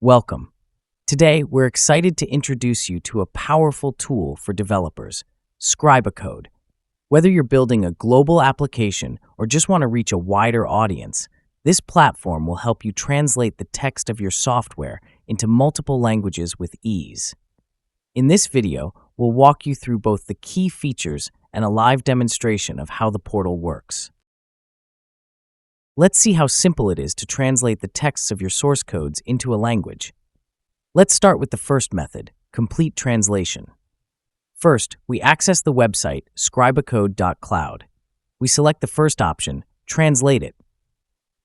Welcome. Today, we're excited to introduce you to a powerful tool for developers, ScribaCode. Whether you're building a global application or just want to reach a wider audience, this platform will help you translate the text of your software into multiple languages with ease. In this video, we'll walk you through both the key features and a live demonstration of how the portal works. Let's see how simple it is to translate the texts of your source codes into a language. Let's start with the first method, complete translation. First, we access the website ScribaCode.cloud. We select the first option, Translate it.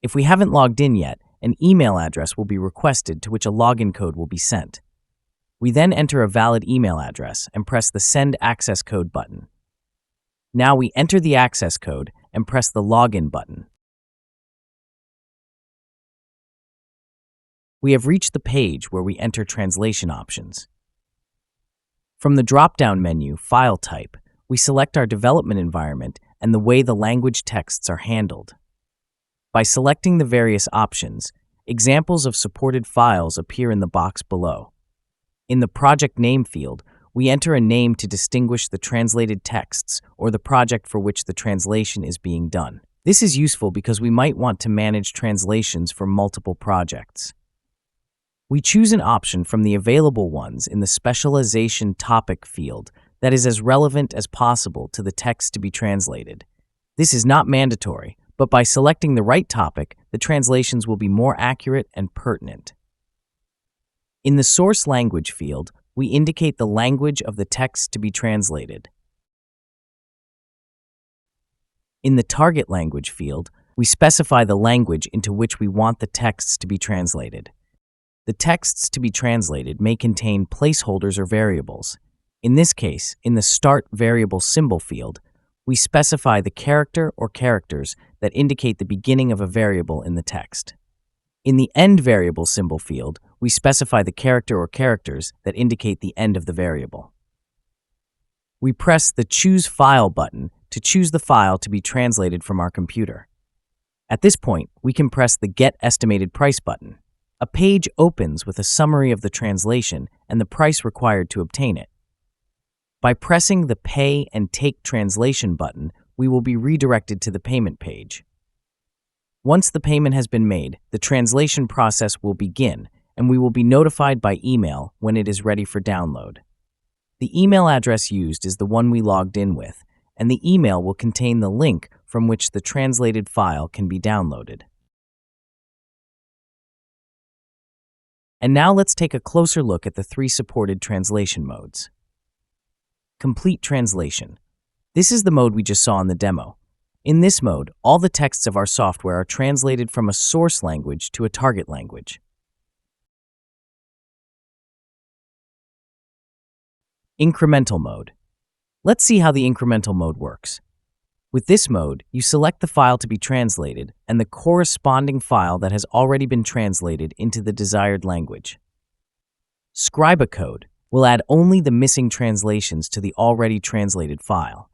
If we haven't logged in yet, an email address will be requested to which a login code will be sent. We then enter a valid email address and press the Send Access Code button. Now we enter the access code and press the Login button. We have reached the page where we enter translation options. From the drop-down menu, File Type, we select our development environment and the way the language texts are handled. By selecting the various options, examples of supported files appear in the box below. In the project name field, we enter a name to distinguish the translated texts or the project for which the translation is being done. This is useful because we might want to manage translations for multiple projects. We choose an option from the available ones in the Specialization Topic field that is as relevant as possible to the text to be translated. This is not mandatory, but by selecting the right topic, the translations will be more accurate and pertinent. In the Source Language field, we indicate the language of the text to be translated. In the Target Language field, we specify the language into which we want the texts to be translated. The texts to be translated may contain placeholders or variables. In this case, in the Start Variable Symbol field, we specify the character or characters that indicate the beginning of a variable in the text. In the End Variable Symbol field, we specify the character or characters that indicate the end of the variable. We press the Choose File button to choose the file to be translated from our computer. At this point, we can press the Get Estimated Price button. A page opens with a summary of the translation and the price required to obtain it. By pressing the Pay and Take Translation button, we will be redirected to the payment page. Once the payment has been made, the translation process will begin, and we will be notified by email when it is ready for download. The email address used is the one we logged in with, and the email will contain the link from which the translated file can be downloaded. And now let's take a closer look at the three supported translation modes. Complete translation. This is the mode we just saw in the demo. In this mode, all the texts of our software are translated from a source language to a target language. Incremental mode. Let's see how the incremental mode works. With this mode, you select the file to be translated and the corresponding file that has already been translated into the desired language. ScribaCode will add only the missing translations to the already translated file.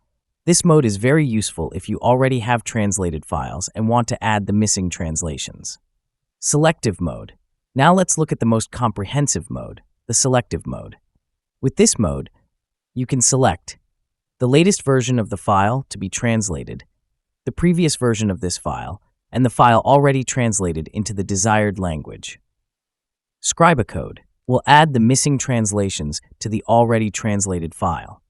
This mode is very useful if you already have translated files and want to add the missing translations. Selective mode. Now let's look at the most comprehensive mode, the selective mode. With this mode, you can select the latest version of the file to be translated, the previous version of this file, and the file already translated into the desired language. ScribaCode will add the missing translations to the already translated file.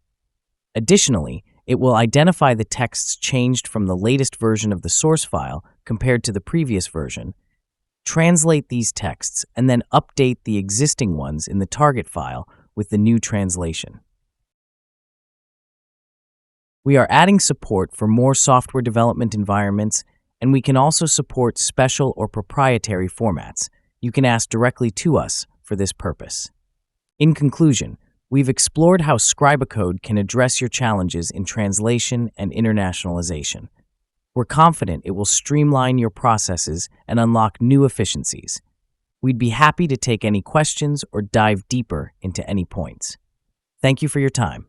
Additionally, it will identify the texts changed from the latest version of the source file compared to the previous version, translate these texts, and then update the existing ones in the target file with the new translation. We are adding support for more software development environments, and we can also support special or proprietary formats. You can ask directly to us for this purpose. In conclusion, we've explored how ScribaCode can address your challenges in translation and internationalization. We're confident it will streamline your processes and unlock new efficiencies. We'd be happy to take any questions or dive deeper into any points. Thank you for your time.